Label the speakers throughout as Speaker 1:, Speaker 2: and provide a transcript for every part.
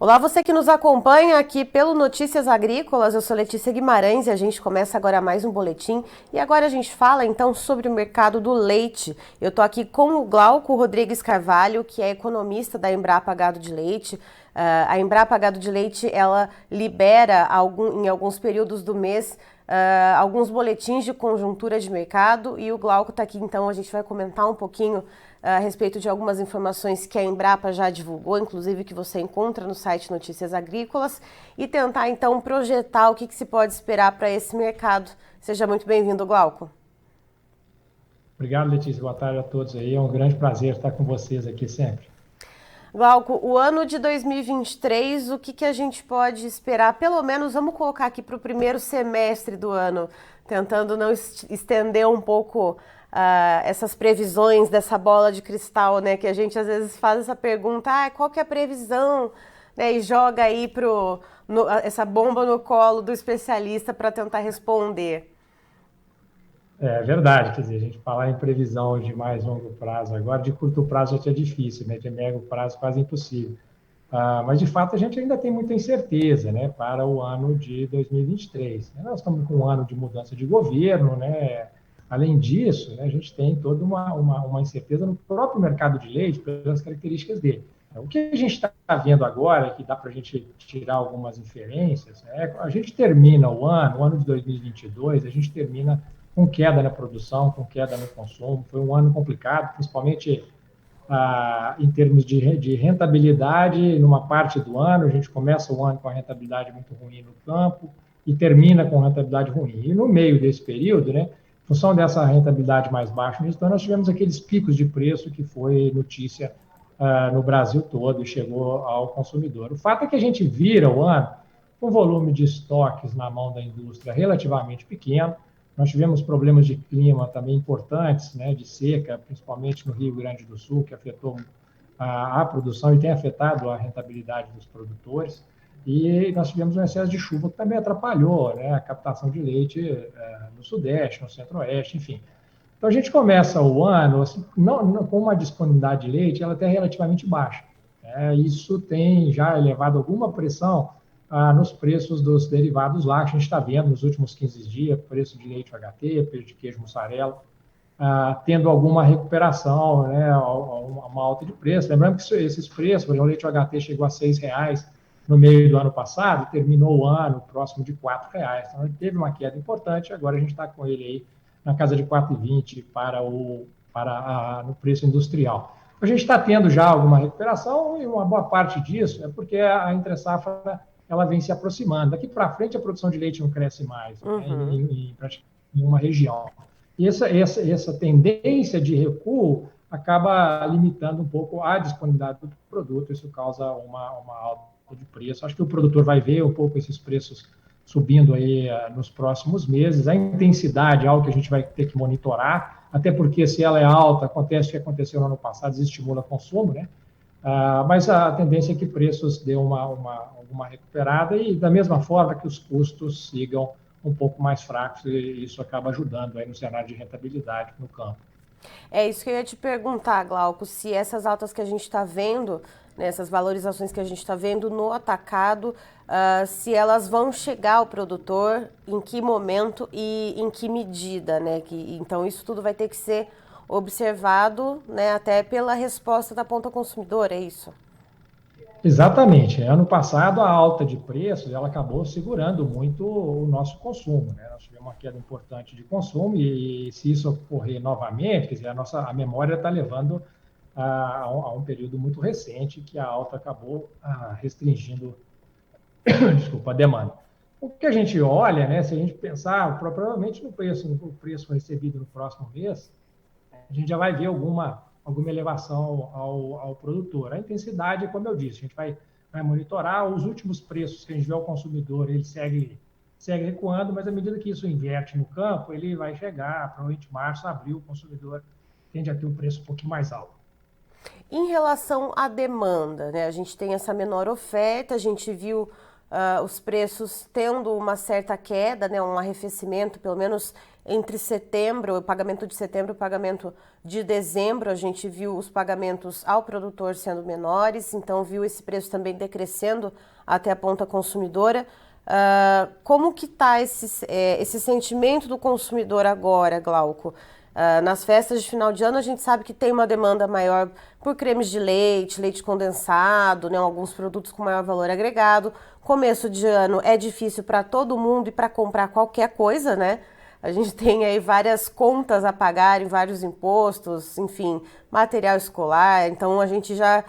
Speaker 1: Olá, você que nos acompanha aqui pelo Notícias Agrícolas, eu sou Letícia Guimarães e a gente começa agora mais um boletim. E agora a gente fala então sobre o mercado do leite. Eu estou aqui com o Glauco Rodrigues Carvalho, que é economista da Embrapa Gado de Leite. A Embrapa Gado de Leite, ela libera em alguns períodos do mês alguns boletins de conjuntura de mercado e o Glauco está aqui, então a gente vai comentar um pouquinho a respeito de algumas informações que a Embrapa já divulgou, inclusive que você encontra no site Notícias Agrícolas, e tentar então projetar o que se pode esperar para esse mercado. Seja muito bem-vindo, Glauco.
Speaker 2: Obrigado, Letícia. Boa tarde a todos aí. É um grande prazer estar com vocês aqui sempre.
Speaker 1: Glauco, o ano de 2023, o que a gente pode esperar? Pelo menos vamos colocar aqui para o primeiro semestre do ano, tentando não estender um pouco essas previsões dessa bola de cristal, né? Que a gente às vezes faz essa pergunta, qual que é a previsão? Né, e joga aí essa bomba no colo do especialista para tentar responder.
Speaker 2: É verdade, quer dizer, a gente falar em previsão de mais longo prazo agora, de curto prazo já é difícil, né? De médio prazo quase impossível. Mas, de fato, a gente ainda tem muita incerteza, né, para o ano de 2023. Nós estamos com um ano de mudança de governo, né? Além disso, né, a gente tem toda uma incerteza no próprio mercado de leite, pelas características dele. O que a gente está vendo agora, que dá para a gente tirar algumas inferências, a gente termina o ano de 2022, a gente termina com queda na produção, com queda no consumo. Foi um ano complicado, principalmente em termos de rentabilidade, numa parte do ano, a gente começa o ano com a rentabilidade muito ruim no campo e termina com rentabilidade ruim. E no meio desse período, né, em função dessa rentabilidade mais baixa no ano, nós tivemos aqueles picos de preço que foi notícia no Brasil todo e chegou ao consumidor. O fato é que a gente vira o ano com volume de estoques na mão da indústria relativamente pequeno. Nós tivemos problemas de clima também importantes, né, de seca, principalmente no Rio Grande do Sul, que afetou a produção e tem afetado a rentabilidade dos produtores. E nós tivemos um excesso de chuva que também atrapalhou, né, a captação de leite no Sudeste, no Centro-Oeste, enfim. Então a gente começa o ano assim, não, com uma disponibilidade de leite ela até relativamente baixa. Isso tem já elevado alguma pressão nos preços dos derivados lácteos. A gente está vendo nos últimos 15 dias preço de leite HT, preço de queijo mussarela, tendo alguma recuperação, né, uma alta de preço. Lembrando que esses preços, por exemplo, o leite HT chegou a R$ 6 no meio do ano passado e terminou o ano próximo de R$ 4. Então, ele teve uma queda importante, agora a gente está com ele aí na casa de 4,20 no preço industrial. A gente está tendo já alguma recuperação e uma boa parte disso é porque a entre-safra ela vem se aproximando. Daqui para frente a produção de leite não cresce mais, né, em praticamente nenhuma região. E essa tendência de recuo acaba limitando um pouco a disponibilidade do produto, isso causa uma alta de preço. Acho que o produtor vai ver um pouco esses preços subindo aí nos próximos meses. A intensidade é algo que a gente vai ter que monitorar, até porque se ela é alta, acontece o que aconteceu no ano passado, desestimula o consumo, né? Mas a tendência é que preços dêem uma recuperada e da mesma forma que os custos sigam um pouco mais fracos e isso acaba ajudando aí no cenário de rentabilidade no campo.
Speaker 1: É isso que eu ia te perguntar, Glauco, se essas altas que a gente está vendo, né, essas valorizações que a gente está vendo no atacado, se elas vão chegar ao produtor, em que momento e em que medida, né? Então isso tudo vai ter que ser observado, né, até pela resposta da ponta consumidora, é isso?
Speaker 2: Exatamente. Ano passado, a alta de preços ela acabou segurando muito o nosso consumo. Né? Nós tivemos uma queda importante de consumo e se isso ocorrer novamente, quer dizer, a memória está levando a um período muito recente que a alta acabou restringindo desculpa, a demanda. O que a gente olha, né, se a gente pensar provavelmente no preço recebido no próximo mês, a gente já vai ver alguma elevação ao produtor. A intensidade, como eu disse, a gente vai monitorar os últimos preços que a gente vê ao consumidor, ele segue recuando, mas à medida que isso inverte no campo, ele vai chegar, provavelmente março, abril, o consumidor tende a ter um preço um pouquinho mais alto.
Speaker 1: Em relação à demanda, né? A gente tem essa menor oferta, a gente viu os preços tendo uma certa queda, né, um arrefecimento, pelo menos entre setembro, o pagamento de setembro e o pagamento de dezembro, a gente viu os pagamentos ao produtor sendo menores, então viu esse preço também decrescendo até a ponta consumidora. Como que está esse sentimento do consumidor agora, Glauco? Nas festas de final de ano a gente sabe que tem uma demanda maior por cremes de leite, leite condensado, né, alguns produtos com maior valor agregado. Começo de ano é difícil para todo mundo e para comprar qualquer coisa, né? A gente tem aí várias contas a pagar, vários impostos, enfim, material escolar. Então a gente já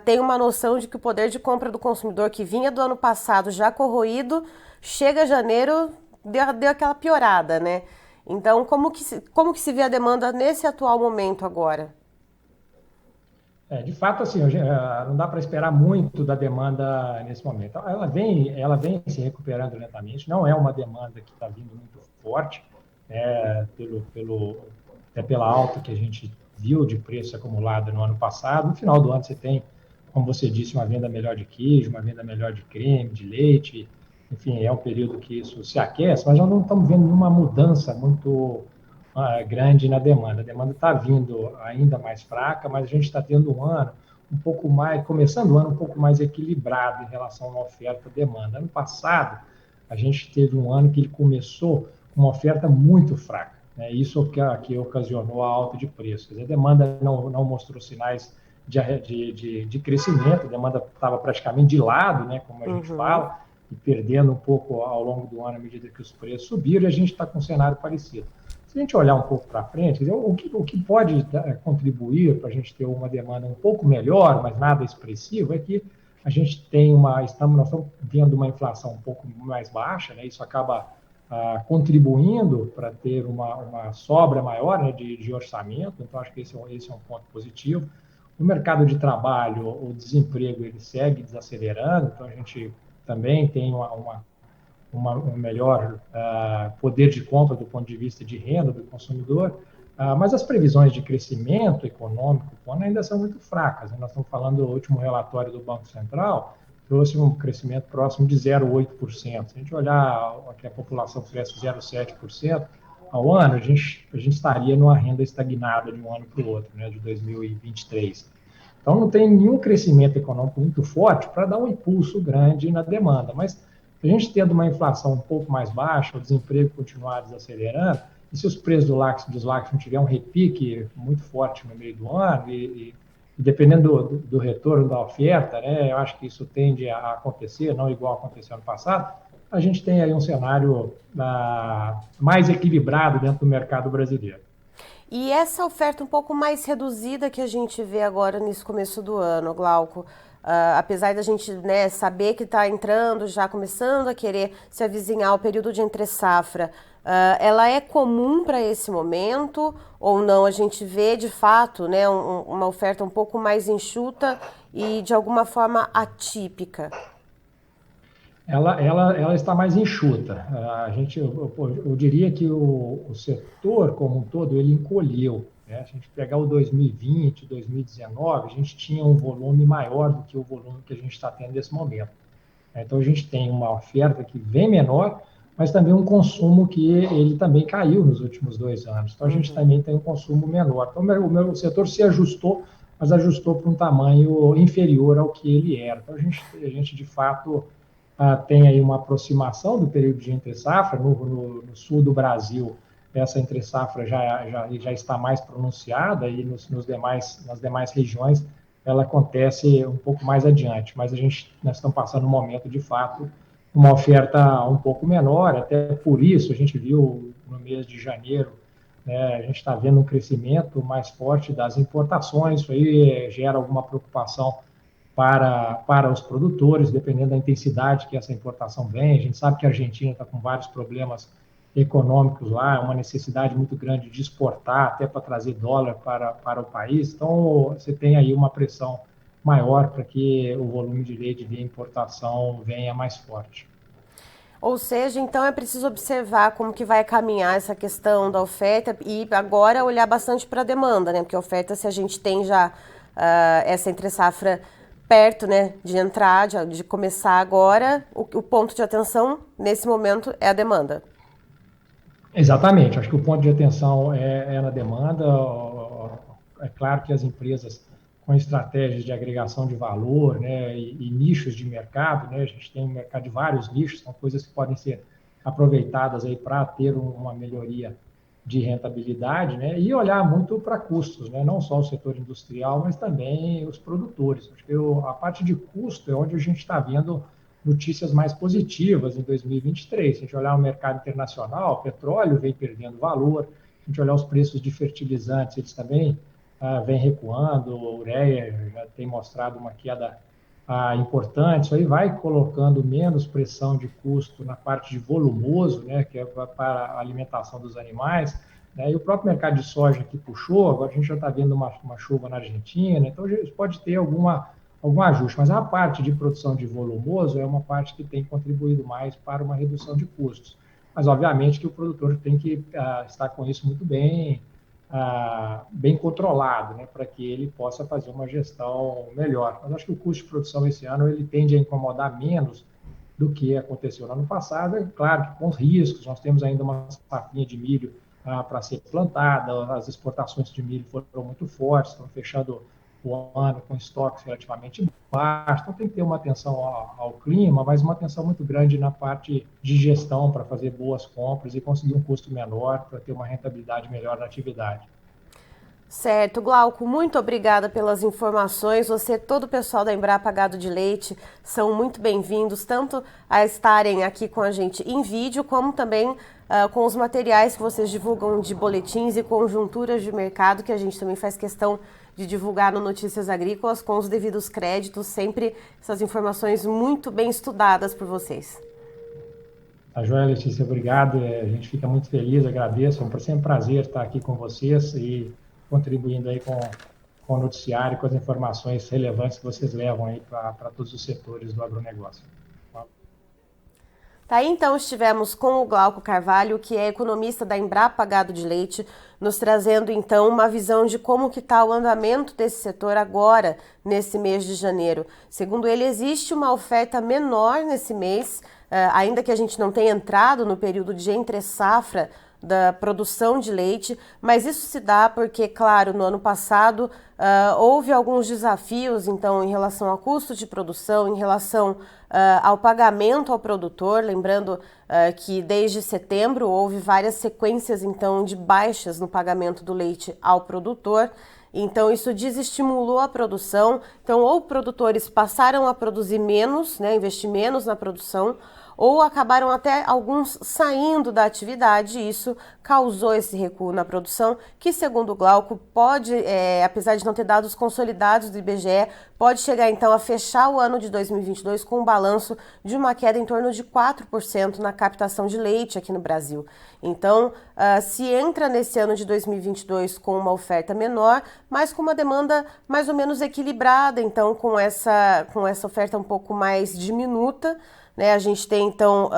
Speaker 1: tem uma noção de que o poder de compra do consumidor que vinha do ano passado já corroído, chega janeiro, deu aquela piorada, né? Então, como que se vê a demanda nesse atual momento agora?
Speaker 2: De fato, assim, não dá para esperar muito da demanda nesse momento. Ela vem se recuperando lentamente, não é uma demanda que está vindo muito forte, até pela alta que a gente viu de preço acumulado no ano passado. No final do ano você tem, como você disse, uma venda melhor de queijo, uma venda melhor de creme, de leite, enfim, é um período que isso se aquece, mas nós não estamos vendo nenhuma mudança muito grande na demanda. A demanda está vindo ainda mais fraca, mas a gente está tendo um ano um pouco mais, começando o ano um pouco mais equilibrado em relação à oferta e demanda. Ano passado, a gente teve um ano que ele começou com uma oferta muito fraca, né? Isso que ocasionou a alta de preços. Quer dizer, a demanda não mostrou sinais de crescimento, a demanda estava praticamente de lado, né, como a gente fala, e perdendo um pouco ao longo do ano à medida que os preços subiram, e a gente está com um cenário parecido. Se a gente olhar um pouco para frente, quer dizer, o que pode contribuir para a gente ter uma demanda um pouco melhor, mas nada expressivo, é que a gente nós estamos vendo uma inflação um pouco mais baixa, né? Isso acaba contribuindo para ter uma sobra maior, né, de orçamento, então acho que esse é um ponto positivo. No mercado de trabalho, o desemprego ele segue desacelerando, então a gente também tem um melhor poder de compra do ponto de vista de renda do consumidor, mas as previsões de crescimento econômico ainda são muito fracas, né? Nós estamos falando do último relatório do Banco Central, trouxe um crescimento próximo de 0,8%. Se a gente olhar que a população cresce 0,7% ao ano, a gente estaria numa renda estagnada de um ano para o outro, né, de 2023. Então, não tem nenhum crescimento econômico muito forte para dar um impulso grande na demanda, mas a gente tendo uma inflação um pouco mais baixa, o desemprego continuar desacelerando, e se os preços dos lácteos não tiver um repique muito forte no meio do ano, e dependendo do retorno da oferta, né, eu acho que isso tende a acontecer, não igual aconteceu ano passado, a gente tem aí um cenário mais equilibrado dentro do mercado brasileiro.
Speaker 1: E essa oferta um pouco mais reduzida que a gente vê agora nesse começo do ano, Glauco, apesar da gente, né, saber que está entrando, já começando a querer se avizinhar o período de entre-safra, ela é comum para esse momento ou não? A gente vê de fato, né, uma oferta um pouco mais enxuta e de alguma forma atípica?
Speaker 2: Ela está mais enxuta. Eu diria que o setor como um todo ele encolheu, né? Se a gente pegar o 2020, 2019, a gente tinha um volume maior do que o volume que a gente está tendo nesse momento. Então a gente tem uma oferta que vem menor, mas também um consumo que ele também caiu nos últimos 2 anos. Então a gente também tem um consumo menor. Então o setor se ajustou, mas ajustou para um tamanho inferior ao que ele era. Então a gente de fato tem aí uma aproximação do período de entre-safra. No sul do Brasil, essa entre-safra já está mais pronunciada, e nas demais regiões ela acontece um pouco mais adiante, mas nós estamos passando um momento, de fato, uma oferta um pouco menor, até por isso a gente viu no mês de janeiro, né, a gente está vendo um crescimento mais forte das importações. Isso aí gera alguma preocupação para os produtores, dependendo da intensidade que essa importação vem. A gente sabe que a Argentina está com vários problemas econômicos lá, uma necessidade muito grande de exportar, até para trazer dólar para o país. Então, você tem aí uma pressão maior para que o volume de leite de importação venha mais forte.
Speaker 1: Ou seja, então é preciso observar como que vai caminhar essa questão da oferta e agora olhar bastante para a demanda, né? Porque a oferta, se a gente tem já essa entre-safra perto, né, de entrar, de começar agora, o ponto de atenção nesse momento é a demanda.
Speaker 2: Exatamente, acho que o ponto de atenção é na demanda. É claro que as empresas com estratégias de agregação de valor, né, e nichos de mercado, né, a gente tem um mercado de vários nichos, são coisas que podem ser aproveitadas aí para ter uma melhoria de rentabilidade, né, e olhar muito para custos, né, não só o setor industrial, mas também os produtores. Acho que a parte de custo é onde a gente está vendo notícias mais positivas em 2023. Se a gente olhar o mercado internacional, o petróleo vem perdendo valor, se a gente olhar os preços de fertilizantes, eles também vêm recuando, a ureia já tem mostrado uma queda importante, isso aí vai colocando menos pressão de custo na parte de volumoso, né, que é para a alimentação dos animais, né, e o próprio mercado de soja que puxou, agora a gente já está vendo uma chuva na Argentina, então isso pode ter algum ajuste, mas a parte de produção de volumoso é uma parte que tem contribuído mais para uma redução de custos. Mas, obviamente, que o produtor tem que estar com isso muito bem controlado, né, para que ele possa fazer uma gestão melhor. Mas acho que o custo de produção esse ano ele tende a incomodar menos do que aconteceu no ano passado. É claro que com riscos, nós temos ainda uma safrinha de milho para ser plantada, as exportações de milho foram muito fortes, estão fechando o ano com estoques relativamente baixos, então tem que ter uma atenção ao clima, mas uma atenção muito grande na parte de gestão para fazer boas compras e conseguir um custo menor para ter uma rentabilidade melhor na atividade.
Speaker 1: Certo, Glauco, muito obrigada pelas informações. Você e todo o pessoal da Embrapa Gado de Leite são muito bem-vindos, tanto a estarem aqui com a gente em vídeo, como também com os materiais que vocês divulgam de boletins e conjunturas de mercado, que a gente também faz questão de divulgar no Notícias Agrícolas, com os devidos créditos, sempre essas informações muito bem estudadas por vocês.
Speaker 2: Tá joia, Letícia, obrigado. A gente fica muito feliz, agradeço. É sempre um prazer estar aqui com vocês e contribuindo aí com o noticiário, com as informações relevantes que vocês levam aí para todos os setores do agronegócio.
Speaker 1: Tá aí, então, estivemos com o Glauco Carvalho, que é economista da Embrapa Gado de Leite, nos trazendo, então, uma visão de como que está o andamento desse setor agora, nesse mês de janeiro. Segundo ele, existe uma oferta menor nesse mês, ainda que a gente não tenha entrado no período de entre-safra da produção de leite, mas isso se dá porque, claro, no ano passado houve alguns desafios, então, em relação ao custo de produção, em relação ao pagamento ao produtor, lembrando que desde setembro houve várias sequências, então, de baixas no pagamento do leite ao produtor. Então, isso desestimulou a produção. Então, ou produtores passaram a produzir menos, né, investir menos na produção, ou acabaram até alguns saindo da atividade, e isso causou esse recuo na produção, que segundo o Glauco pode, apesar de não ter dados consolidados do IBGE, pode chegar então a fechar o ano de 2022 com um balanço de uma queda em torno de 4% na captação de leite aqui no Brasil. Então, se entra nesse ano de 2022 com uma oferta menor, mas com uma demanda mais ou menos equilibrada, então com essa oferta um pouco mais diminuta, né, a gente tem, então,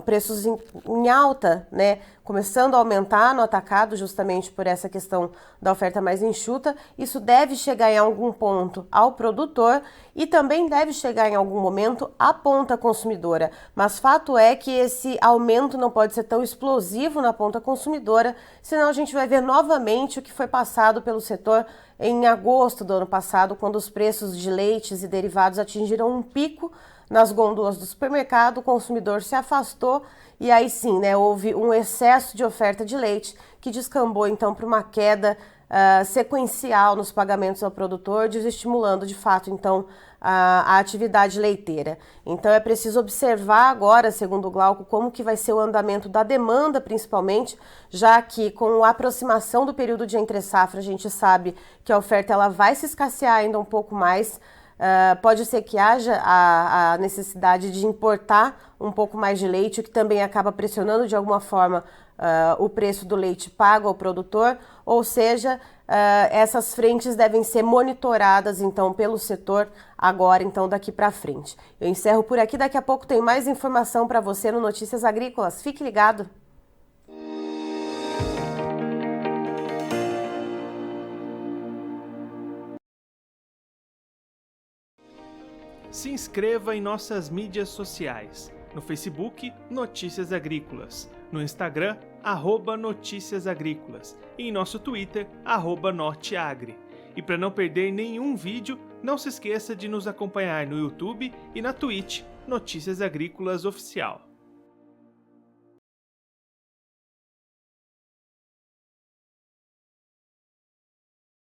Speaker 1: preços em alta, né, começando a aumentar no atacado, justamente por essa questão da oferta mais enxuta. Isso deve chegar em algum ponto ao produtor e também deve chegar em algum momento à ponta consumidora. Mas fato é que esse aumento não pode ser tão explosivo na ponta consumidora, senão a gente vai ver novamente o que foi passado pelo setor em agosto do ano passado, quando os preços de leites e derivados atingiram um pico nas gôndolas do supermercado, o consumidor se afastou e aí sim, né, houve um excesso de oferta de leite que descambou então para uma queda sequencial nos pagamentos ao produtor, desestimulando de fato então a atividade leiteira. Então é preciso observar agora, segundo o Glauco, como que vai ser o andamento da demanda, principalmente, já que com a aproximação do período de entre-safra a gente sabe que a oferta ela vai se escassear ainda um pouco mais. Pode ser que haja a necessidade de importar um pouco mais de leite, o que também acaba pressionando de alguma forma o preço do leite pago ao produtor, ou seja, essas frentes devem ser monitoradas então pelo setor agora, então daqui para frente. Eu encerro por aqui, daqui a pouco tem mais informação para você no Notícias Agrícolas. Fique ligado!
Speaker 3: Se inscreva em nossas mídias sociais. No Facebook, Notícias Agrícolas. No Instagram, @Notícias Agrícolas. E em nosso Twitter, @Norteagri. E para não perder nenhum vídeo, não se esqueça de nos acompanhar no YouTube e na Twitch, Notícias Agrícolas Oficial.